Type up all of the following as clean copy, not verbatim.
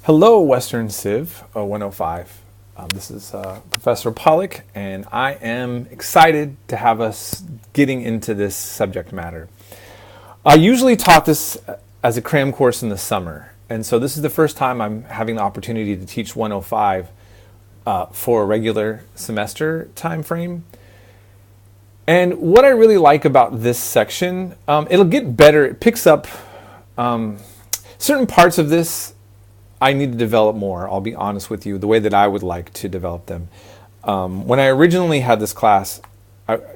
Hello, Western Civ 105. This is Professor Pollock, and I am excited to have us getting into this subject matter. I usually taught this as a cram course in the summer, and so this is the first time I'm having the opportunity to teach 105 for a regular semester time frame. And what I really like about this section, it'll get better. It picks up certain parts of this I need to develop more, I'll be honest with you, the way that I would like to develop them. When I originally had this class,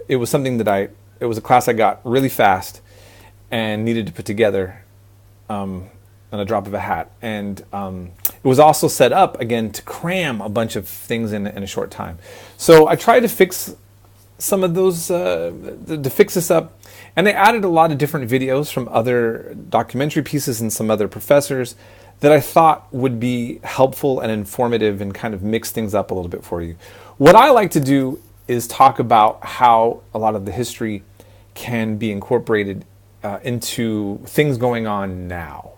it was a class I got really fast and needed to put together on a drop of a hat. And it was also set up, again, to cram a bunch of things in a short time. So I tried to fix some of those, to fix this up. And I added a lot of different videos from other documentary pieces and some other professors that I thought would be helpful and informative and kind of mix things up a little bit for you. What I like to do is talk about how a lot of the history can be incorporated into things going on now.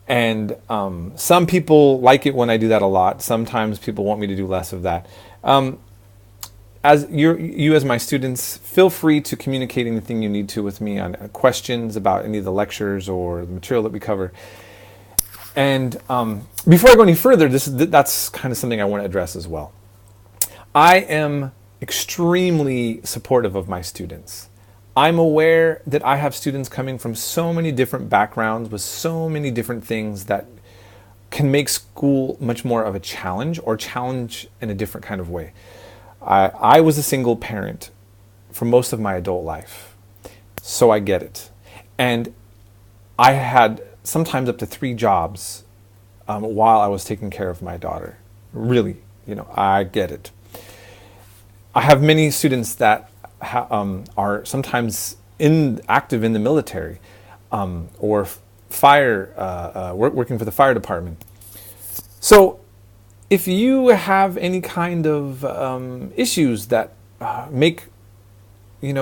And some people like it when I do that a lot. Sometimes people want me to do less of that. As you as my students, feel free to communicate anything you need to with me on questions about any of the lectures or the material that we cover. And before I go any further, that's kind of something I want to address as well. I am extremely supportive of my students. I'm aware that I have students coming from so many different backgrounds with so many different things that can make school much more of a challenge or challenge in a different kind of way. I was a single parent for most of my adult life, so I get it. And I had sometimes up to 3 jobs while I was taking care of my daughter. Really, I get it. I have many students that are sometimes active in the military or working for the fire department. So if you have any kind of issues that make an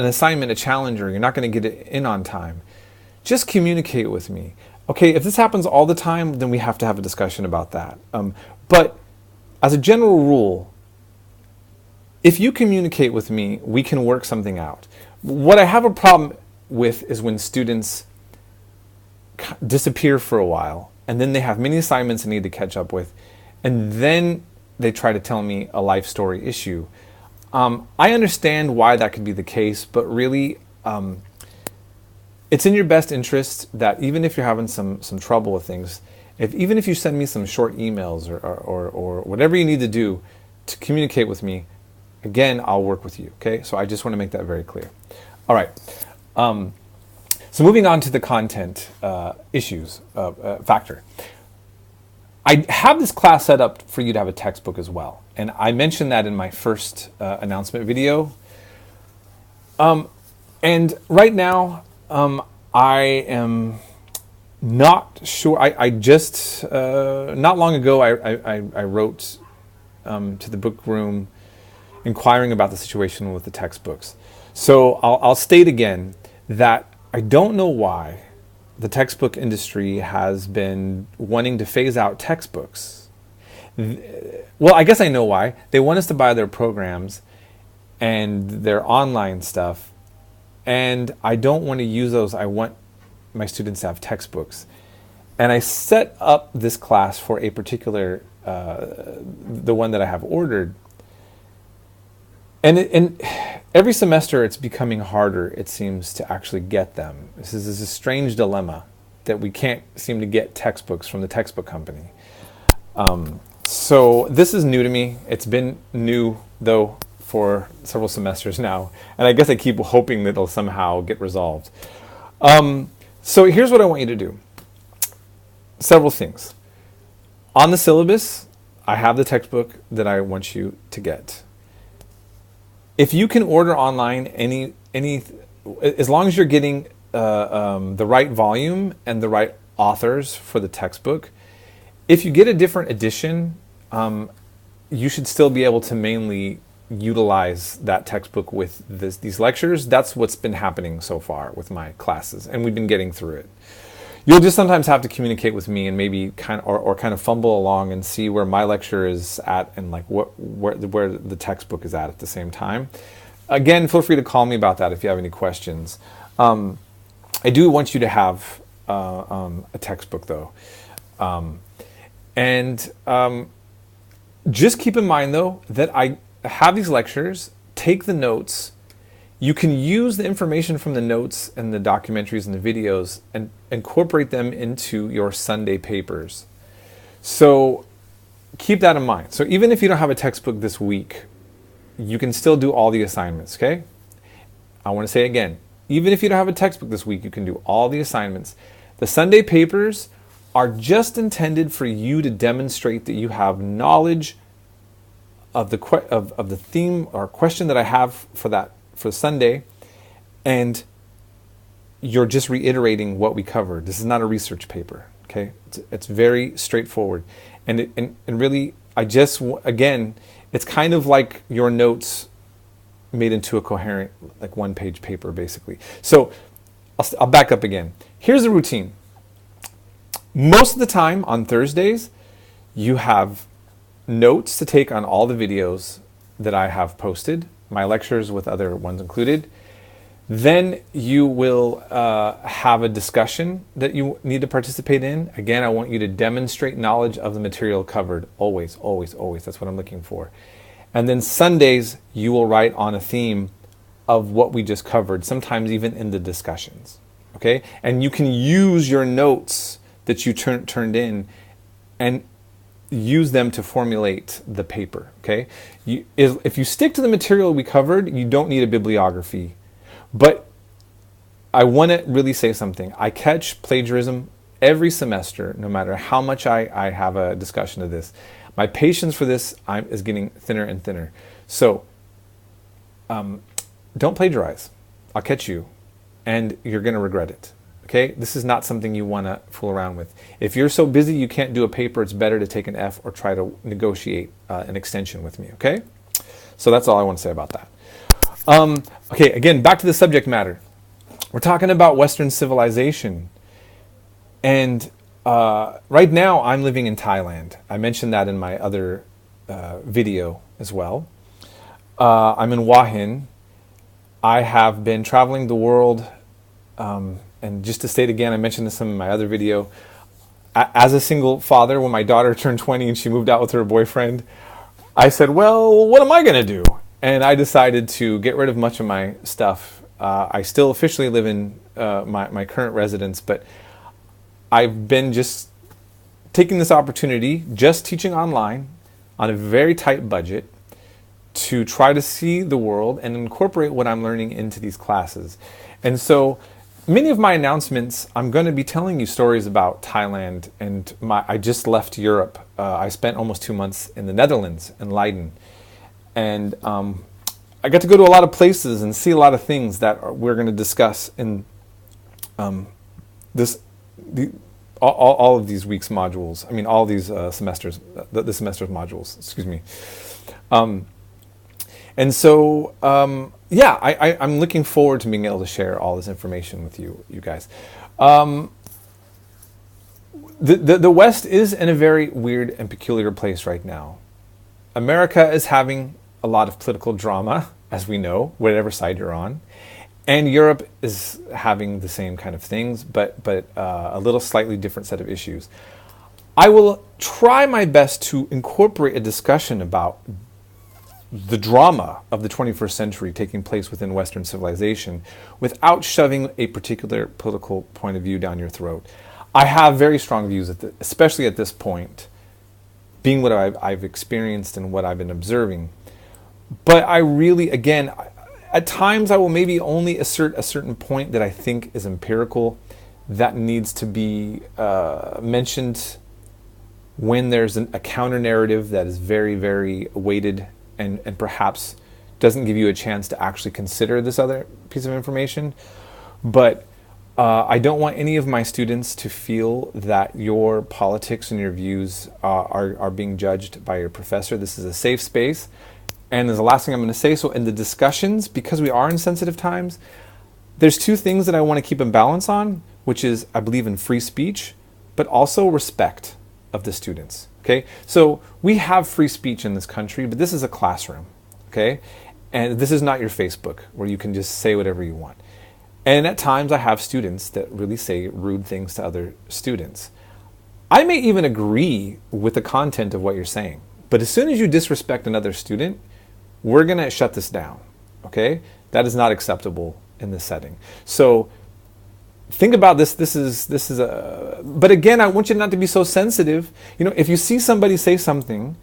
assignment a challenge, or you're not going to get it in on time, just communicate with me. Okay, if this happens all the time, then we have to have a discussion about that. But as a general rule, if you communicate with me, we can work something out. What I have a problem with is when students disappear for a while, and then they have many assignments they need to catch up with, and then they try to tell me a life story issue. I understand why that could be the case, but really, it's in your best interest that even if you're having some trouble with things, even if you send me some short emails or whatever you need to do to communicate with me, again, I'll work with you, okay? So I just want to make that very clear. All right. So moving on to the content issues factor. I have this class set up for you to have a textbook as well. And I mentioned that in my first announcement video. And right now, I am not sure. I just, not long ago, I wrote to the book room inquiring about the situation with the textbooks. So I'll state again that I don't know why the textbook industry has been wanting to phase out textbooks. Well, I guess I know why. They want us to buy their programs and their online stuff, and I don't want to use those. I want my students to have textbooks. And I set up this class for a particular, the one that I have ordered. And every semester it's becoming harder, it seems, to actually get them. This is a strange dilemma that we can't seem to get textbooks from the textbook company. So this is new to me. It's been new, though, for several semesters now. And I guess I keep hoping that it'll somehow get resolved. So here's what I want you to do. Several things. On the syllabus, I have the textbook that I want you to get. If you can order online any, as long as you're getting the right volume and the right authors for the textbook, if you get a different edition, you should still be able to mainly utilize that textbook with these lectures. That's what's been happening so far with my classes, and we've been getting through it. You'll just sometimes have to communicate with me and maybe kind of fumble along and see where my lecture is at and like where the textbook is at the same time. Again, feel free to call me about that if you have any questions. I do want you to have a textbook though. Just keep in mind though that I have these lectures, take the notes. You can use the information from the notes and the documentaries and the videos and incorporate them into your Sunday papers. So keep that in mind. So even if you don't have a textbook this week, you can still do all the assignments, okay? I want to say again, even if you don't have a textbook this week, you can do all the assignments. The Sunday papers are just intended for you to demonstrate that you have knowledge of the theme or question that I have for Sunday, and you're just reiterating what we covered. This is not a research paper, okay? It's very straightforward. And really, again, it's kind of like your notes made into a coherent, like one-page paper, basically. So I'll back up again. Here's the routine. Most of the time on Thursdays, you have notes to take on all the videos that I have posted, my lectures with other ones included. Then you will have a discussion that you need to participate in. Again, I want you to demonstrate knowledge of the material covered. Always, always, always. That's what I'm looking for. And then Sundays, you will write on a theme of what we just covered, sometimes even in the discussions. Okay? And you can use your notes that you turned in and use them to formulate the paper. Okay? If you stick to the material we covered, you don't need a bibliography. But I want to really say something. I catch plagiarism every semester, no matter how much I have a discussion of this. My patience for this is getting thinner and thinner. So don't plagiarize. I'll catch you, and you're going to regret it. Okay? This is not something you want to fool around with. If you're so busy you can't do a paper, it's better to take an F or try to negotiate an extension with me. Okay? So that's all I want to say about that. Okay, again, back to the subject matter. We're talking about Western civilization. And right now, I'm living in Thailand. I mentioned that in my other video as well. I'm in Hua Hin. I have been traveling the world. And just to state again, I mentioned this in my other video. As a single father, when my daughter turned 20 and she moved out with her boyfriend, I said, well, what am I going to do? And I decided to get rid of much of my stuff. I still officially live in my current residence, but I've been just taking this opportunity, just teaching online on a very tight budget, to try to see the world and incorporate what I'm learning into these classes. And so many of my announcements, I'm going to be telling you stories about Thailand, and I just left Europe. I spent almost 2 months in the Netherlands, in Leiden. And I got to go to a lot of places and see a lot of things that we're going to discuss in all of these weeks' modules. I mean, all these semesters, the semester's modules, excuse me. And so, yeah, I'm looking forward to being able to share all this information with you guys. The West is in a very weird and peculiar place right now. America is having a lot of political drama, as we know, whatever side you're on. And Europe is having the same kind of things, but a little slightly different set of issues. I will try my best to incorporate a discussion about the drama of the 21st century taking place within Western civilization without shoving a particular political point of view down your throat. I have very strong views, especially at this point, being what I've experienced and what I've been observing. But I really, again, at times I will maybe only assert a certain point that I think is empirical, that needs to be mentioned when there's a counter narrative that is very, very weighted and perhaps doesn't give you a chance to actually consider this other piece of information. But I don't want any of my students to feel that your politics and your views are being judged by your professor. This is a safe space. And as the last thing I'm going to say, so in the discussions, because we are in sensitive times, there's two things that I want to keep in balance on. which is I believe in free speech, but also respect of the students. Okay, so we have free speech in this country, but this is a classroom. Okay, and this is not your Facebook where you can just say whatever you want. And at times I have students that really say rude things to other students. I may even agree with the content of what you're saying, but as soon as you disrespect another student, we're going to shut this down. Okay, that is not acceptable in this setting. So think about this. This is a. But again, I want you not to be so sensitive. You know, if you see somebody say something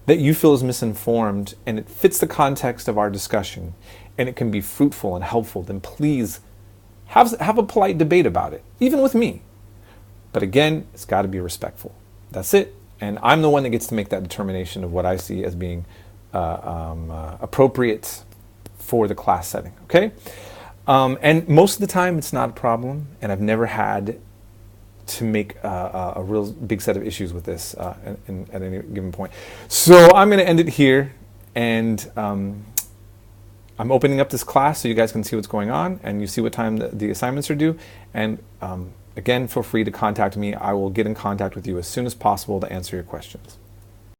that you feel is misinformed and it fits the context of our discussion, and it can be fruitful and helpful, then please have a polite debate about it, even with me. But again, it's got to be respectful. That's it. And I'm the one that gets to make that determination of what I see as being appropriate for the class setting. Okay. And most of the time it's not a problem, and I've never had to make a real big set of issues with this at any given point. So I'm going to end it here, and I'm opening up this class so you guys can see what's going on, and you see what time the assignments are due. And again, feel free to contact me. I will get in contact with you as soon as possible to answer your questions.